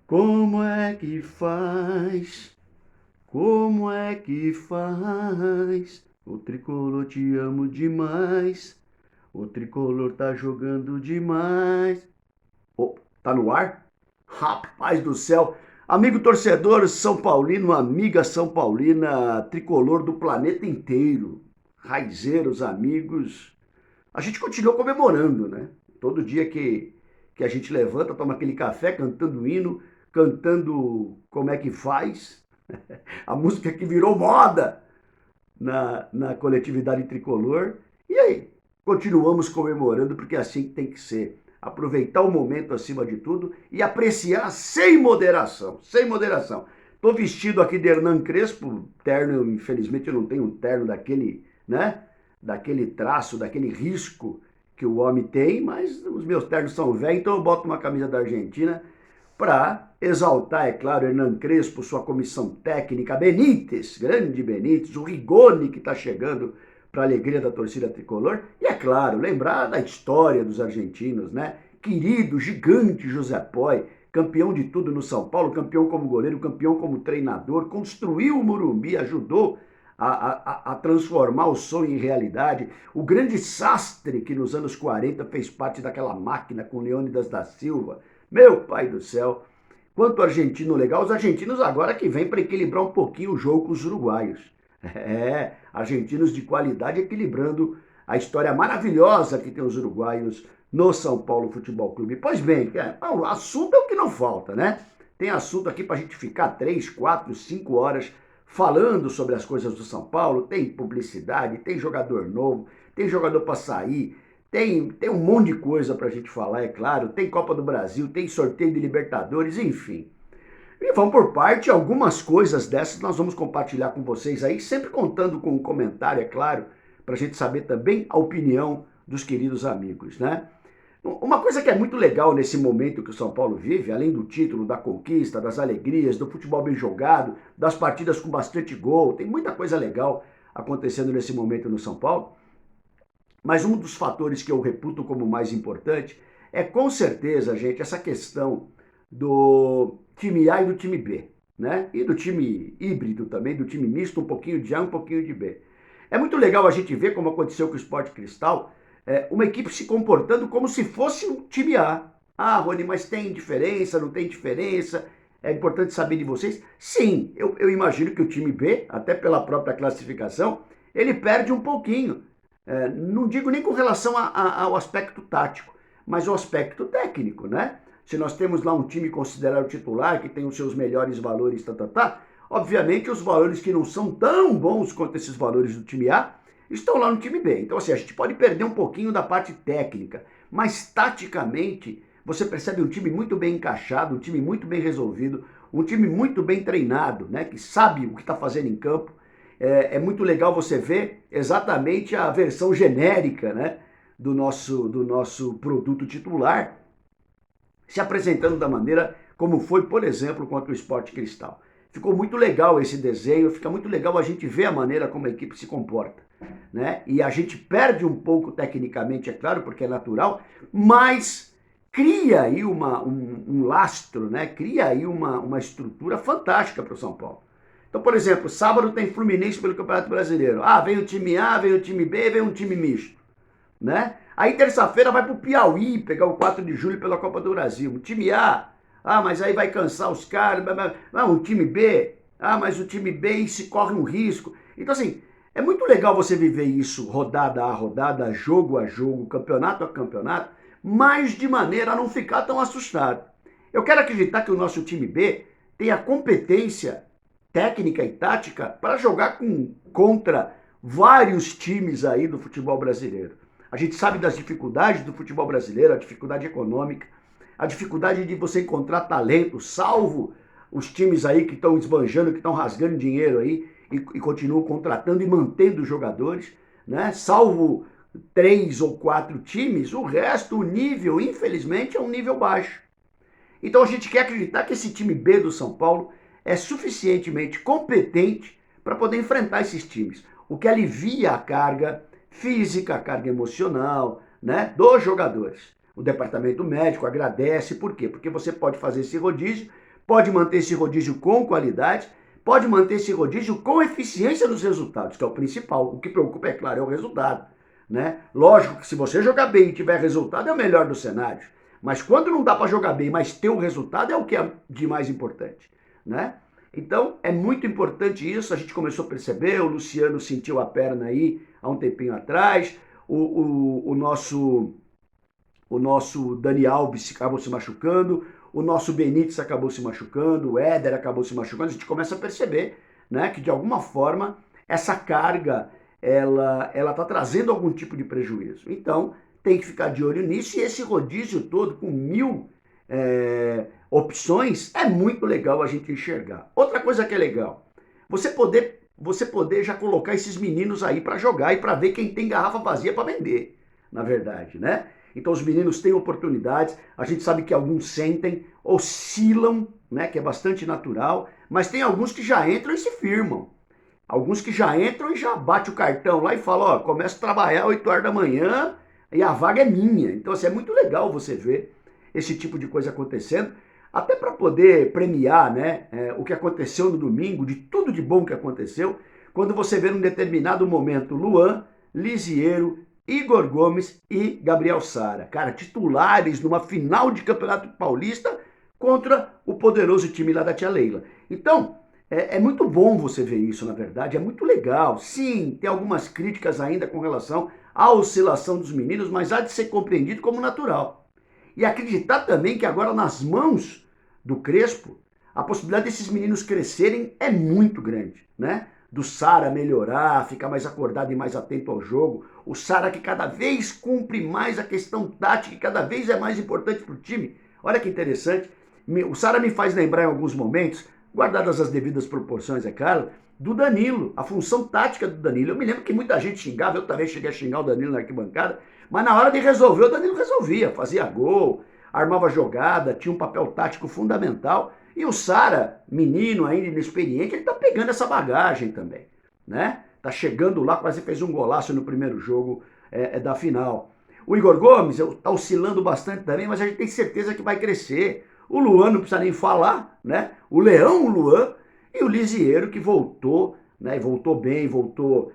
Como é que faz? Como é que faz? O tricolor te amo demais. O tricolor tá jogando demais. Oh, tá no ar? Rapaz do céu! Amigo torcedor São Paulino, amiga São Paulina, tricolor do planeta inteiro, raizeiros, amigos, a gente continua comemorando, né? Todo dia que a gente levanta, toma aquele café, cantando hino, cantando como é que faz, a música que virou moda na coletividade tricolor. E aí, continuamos comemorando porque é assim que tem que ser. Aproveitar o momento acima de tudo e apreciar sem moderação, sem moderação. Tô vestido aqui de Hernan Crespo, terno, infelizmente eu não tenho um terno daquele, né? Daquele traço, daquele risco que o homem tem, mas os meus ternos são velhos, então eu boto uma camisa da Argentina para exaltar, é claro, Hernan Crespo, sua comissão técnica, Benítez, grande Benítez, o Rigoni que está chegando para a alegria da torcida tricolor, e é claro, lembrar da história dos argentinos, né? Querido, gigante José Poi, campeão de tudo no São Paulo, campeão como goleiro, campeão como treinador, construiu o Morumbi, ajudou a transformar o sonho em realidade. O grande Sastre, que nos anos 40 fez parte daquela máquina com Leônidas da Silva. Meu pai do céu, quanto argentino legal. Os argentinos agora que vêm para equilibrar um pouquinho o jogo com os uruguaios. É, argentinos de qualidade equilibrando a história maravilhosa que tem os uruguaios no São Paulo Futebol Clube. Pois bem, o assunto é o que não falta, né? Tem assunto aqui para a gente ficar 3, 4, 5 horas falando sobre as coisas do São Paulo. Tem publicidade, tem jogador novo, tem jogador para sair, tem um monte de coisa para a gente falar, é claro. Tem Copa do Brasil, tem sorteio de Libertadores, enfim. E vamos por parte, algumas coisas dessas nós vamos compartilhar com vocês aí, sempre contando com um comentário, é claro, para a gente saber também a opinião dos queridos amigos, né? Uma coisa que é muito legal nesse momento que o São Paulo vive, além do título, da conquista, das alegrias, do futebol bem jogado, das partidas com bastante gol, tem muita coisa legal acontecendo nesse momento no São Paulo. Mas um dos fatores que eu reputo como mais importante é com certeza, gente, essa questão do time A e do time B, né? E do time híbrido também, do time misto, um pouquinho de A, um pouquinho de B. É muito legal a gente ver como aconteceu com o Sport Cristal, uma equipe se comportando como se fosse um time A. Ah, Rony, mas tem diferença, não tem diferença? É importante saber de vocês. Sim, eu imagino que o time B, até pela própria classificação, ele perde um pouquinho. Não digo nem com relação ao aspecto tático, mas o aspecto técnico, né? Se nós temos lá um time considerado titular, que tem os seus melhores valores, obviamente os valores que não são tão bons quanto esses valores do time A estão lá no time B. Então, assim, a gente pode perder um pouquinho da parte técnica, mas taticamente você percebe um time muito bem encaixado, um time muito bem resolvido, um time muito bem treinado, né? Que sabe o que está fazendo em campo. É muito legal você ver exatamente a versão genérica, né, do nosso produto titular se apresentando da maneira como foi, por exemplo, contra o Sport Cristal. Ficou muito legal esse desenho, fica muito legal a gente ver a maneira como a equipe se comporta, né? E a gente perde um pouco tecnicamente, é claro, porque é natural, mas cria aí um lastro, né? Cria aí uma estrutura fantástica para o São Paulo. Então, por exemplo, sábado tem Fluminense pelo Campeonato Brasileiro. Ah, vem o time A, vem o time B, vem um time misto, né? Aí terça-feira vai pro Piauí pegar o 4 de julho pela Copa do Brasil. O time A, mas aí vai cansar os caras. Não, o time B, mas o time B se corre um risco. Então, assim, é muito legal você viver isso rodada a rodada, jogo a jogo, campeonato a campeonato, mas de maneira a não ficar tão assustado. Eu quero acreditar que o nosso time B tem a competência técnica e tática para jogar contra vários times aí do futebol brasileiro. A gente sabe das dificuldades do futebol brasileiro, a dificuldade econômica, a dificuldade de você encontrar talento, salvo os times aí que estão esbanjando, que estão rasgando dinheiro aí e continuam contratando e mantendo jogadores, né? Salvo 3 ou 4 times, o resto, o nível, infelizmente, é um nível baixo. Então a gente quer acreditar que esse time B do São Paulo é suficientemente competente para poder enfrentar esses times, o que alivia a carga física, a carga emocional, né, dos jogadores. O departamento médico agradece, por quê? Porque você pode fazer esse rodízio pode manter esse rodízio com qualidade, pode manter esse rodízio com eficiência nos resultados, que é o principal. O que preocupa, é claro, é o resultado, né? Lógico que se você jogar bem e tiver resultado, é o melhor dos cenários. Mas quando não dá para jogar bem, mas ter o resultado, é o que é de mais importante, né? Então, é muito importante isso, a gente começou a perceber, o Luciano sentiu a perna aí há um tempinho atrás, o nosso Dani Alves acabou se machucando, o nosso Benítez acabou se machucando, o Éder acabou se machucando, a gente começa a perceber, né, que de alguma forma essa carga, ela tá trazendo algum tipo de prejuízo. Então, tem que ficar de olho nisso, e esse rodízio todo com 1000 opções, é muito legal a gente enxergar. Outra coisa que é legal, você poder já colocar esses meninos aí para jogar e para ver quem tem garrafa vazia para vender, na verdade, né? Então os meninos têm oportunidades, a gente sabe que alguns sentem, oscilam, né, que é bastante natural, mas tem alguns que já entram e se firmam. Alguns que já entram e já bate o cartão lá e fala, ó, começo a trabalhar 8 horas da manhã e a vaga é minha. Então assim, é muito legal você ver esse tipo de coisa acontecendo, até para poder premiar, né, o que aconteceu no domingo, de tudo de bom que aconteceu, quando você vê num determinado momento Luan, Lisiero, Igor Gomes e Gabriel Sara, cara, titulares numa final de Campeonato Paulista contra o poderoso time lá da tia Leila. Então, é muito bom você ver isso, na verdade, é muito legal. Sim, tem algumas críticas ainda com relação à oscilação dos meninos, mas há de ser compreendido como natural. E acreditar também que agora nas mãos do Crespo, a possibilidade desses meninos crescerem é muito grande, né? Do Sara melhorar, ficar mais acordado e mais atento ao jogo. O Sara que cada vez cumpre mais a questão tática e cada vez é mais importante para o time. Olha que interessante. O Sara me faz lembrar em alguns momentos, guardadas as devidas proporções, é claro, do Danilo, a função tática do Danilo. Eu me lembro que muita gente xingava, eu também cheguei a xingar o Danilo na arquibancada, mas na hora de resolver, o Danilo resolvia, fazia gol, armava jogada, tinha um papel tático fundamental. E o Sara, menino ainda inexperiente, ele tá pegando essa bagagem também, né? Tá chegando lá, quase fez um golaço no primeiro jogo da final. O Igor Gomes tá oscilando bastante também, mas a gente tem certeza que vai crescer. O Luan não precisa nem falar, né? O Leão, o Luan, e o Lisiero que voltou, né? E voltou bem, voltou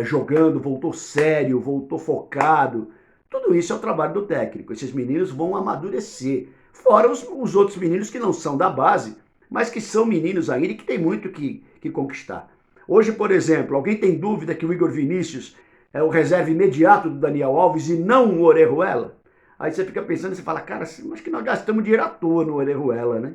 jogando, voltou sério, voltou focado. Tudo isso é o trabalho do técnico. Esses meninos vão amadurecer. Fora os outros meninos que não são da base, mas que são meninos ainda e que tem muito que conquistar. Hoje, por exemplo, alguém tem dúvida que o Igor Vinícius é o reserva imediato do Daniel Alves e não o Orejuela? Aí você fica pensando, você fala, cara, acho que nós gastamos dinheiro à toa no Orejuela, né?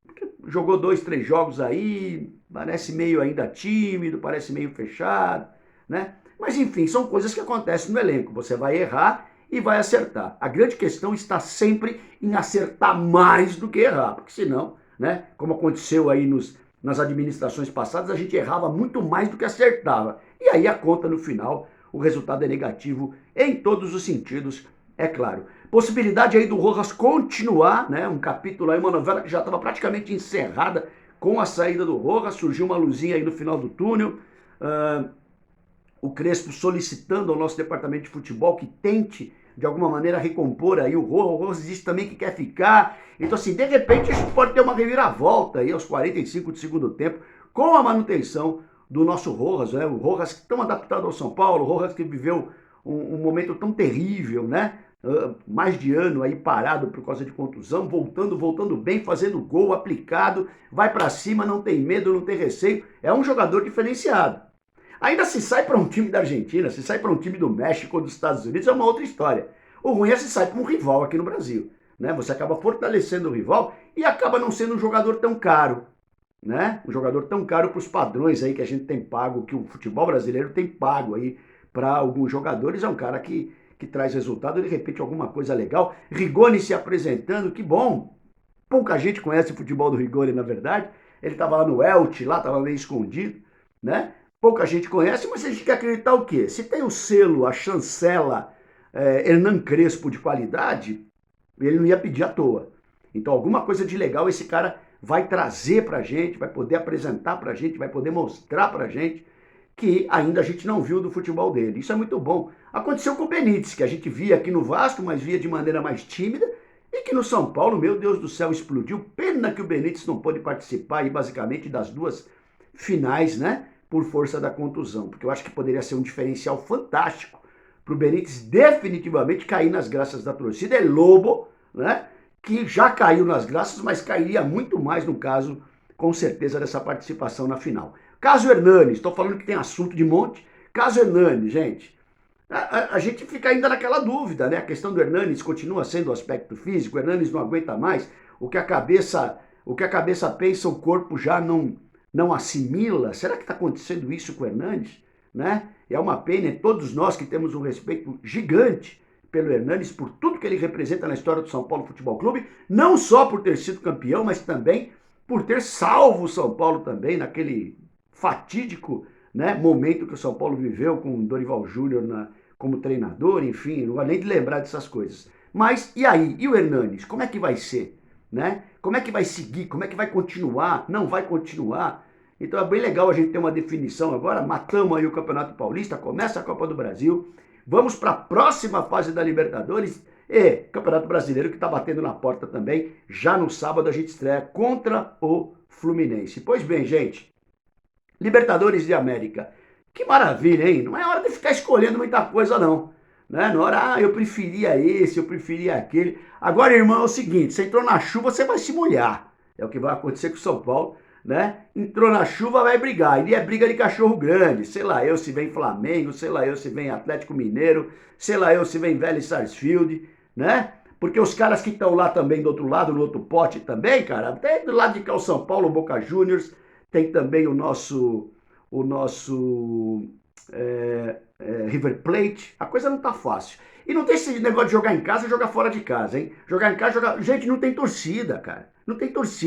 Porque jogou 2, 3 jogos aí, parece meio ainda tímido, parece meio fechado, né? Mas enfim, são coisas que acontecem no elenco. Você vai errar e vai acertar. A grande questão está sempre em acertar mais do que errar, porque senão, né, como aconteceu aí nas administrações passadas, a gente errava muito mais do que acertava. E aí a conta no final, o resultado é negativo em todos os sentidos, é claro. Possibilidade aí do Rojas continuar, né, um capítulo aí, uma novela que já estava praticamente encerrada com a saída do Rojas, surgiu uma luzinha aí no final do túnel. O Crespo solicitando ao nosso departamento de futebol que tente, de alguma maneira, recompor aí o Rojas. O Rojas disse também que quer ficar. Então, assim, de repente, a gente pode ter uma reviravolta aí aos 45 do segundo tempo, com a manutenção do nosso Rojas, né? O Rojas tão adaptado ao São Paulo, o Rojas que viveu um momento tão terrível, né? Mais de ano aí parado por causa de contusão, voltando bem, fazendo gol, aplicado, vai para cima, não tem medo, não tem receio. É um jogador diferenciado. Ainda se sai para um time da Argentina, se sai para um time do México ou dos Estados Unidos, é uma outra história. O ruim é se sai para um rival aqui no Brasil, né? Você acaba fortalecendo o rival e acaba não sendo um jogador tão caro, né? Um jogador tão caro para os padrões aí que a gente tem pago, que o futebol brasileiro tem pago aí para alguns jogadores. É um cara que traz resultado, de repente alguma coisa legal. Rigoni se apresentando, que bom. Pouca gente conhece o futebol do Rigoni, na verdade. Ele estava lá no Elche, lá estava meio escondido, né? Pouca gente conhece, mas a gente quer acreditar o quê? Se tem o selo, a chancela Hernan Crespo de qualidade, ele não ia pedir à toa. Então alguma coisa de legal esse cara vai trazer pra gente, vai poder apresentar pra gente, vai poder mostrar pra gente que ainda a gente não viu do futebol dele. Isso é muito bom. Aconteceu com o Benítez, que a gente via aqui no Vasco, mas via de maneira mais tímida, E que no São Paulo, meu Deus do céu, explodiu. Pena que o Benítez não pôde participar aí, basicamente, das duas finais, né? Por força da contusão. Porque eu acho que poderia ser um diferencial fantástico para o Benítez definitivamente cair nas graças da torcida. É Lobo, né? Que já caiu nas graças, mas cairia muito mais no caso, com certeza, dessa participação na final. Caso Hernani, estou falando que tem assunto de monte. Caso Hernani, gente, a gente fica ainda naquela dúvida, né? A questão do Hernanes continua sendo o aspecto físico, o Hernanes não aguenta mais, o que a cabeça pensa, o corpo já não assimila. Será que está acontecendo isso com o Hernanes? Né? É uma pena, todos nós que temos um respeito gigante pelo Hernanes, por tudo que ele representa na história do São Paulo Futebol Clube, não só por ter sido campeão, mas também por ter salvo o São Paulo também naquele fatídico, né, momento que o São Paulo viveu com o Dorival Júnior como treinador, enfim, não vou nem de lembrar dessas coisas. Mas e aí? E o Hernanes? Como é que vai ser? Né? Como é que vai seguir? Como é que vai continuar? Não vai continuar? Então é bem legal a gente ter uma definição agora. Matamos aí o Campeonato Paulista, começa a Copa do Brasil, vamos para a próxima fase da Libertadores e Campeonato Brasileiro que está batendo na porta também. Já no sábado a gente estreia contra o Fluminense. Pois bem, gente, Libertadores de América. Que maravilha, hein? Não é hora de ficar escolhendo muita coisa, não. Né? Na hora, eu preferia esse, eu preferia aquele. Agora, irmão, é o seguinte, você entrou na chuva, você vai se molhar. É o que vai acontecer com o São Paulo, né? Entrou na chuva, vai brigar. E é briga de cachorro grande. Sei lá eu se vem Flamengo, sei lá eu se vem Atlético Mineiro, sei lá eu se vem Vélez Sarsfield, né? Porque os caras que estão lá também do outro lado, no outro pote também, cara, até do lado de cá o São Paulo, o Boca Juniors, tem também o nosso River Plate. A coisa não tá fácil. E não tem esse negócio de jogar em casa e jogar fora de casa, hein? Jogar em casa, jogar... Gente, não tem torcida, cara. Não tem torcida.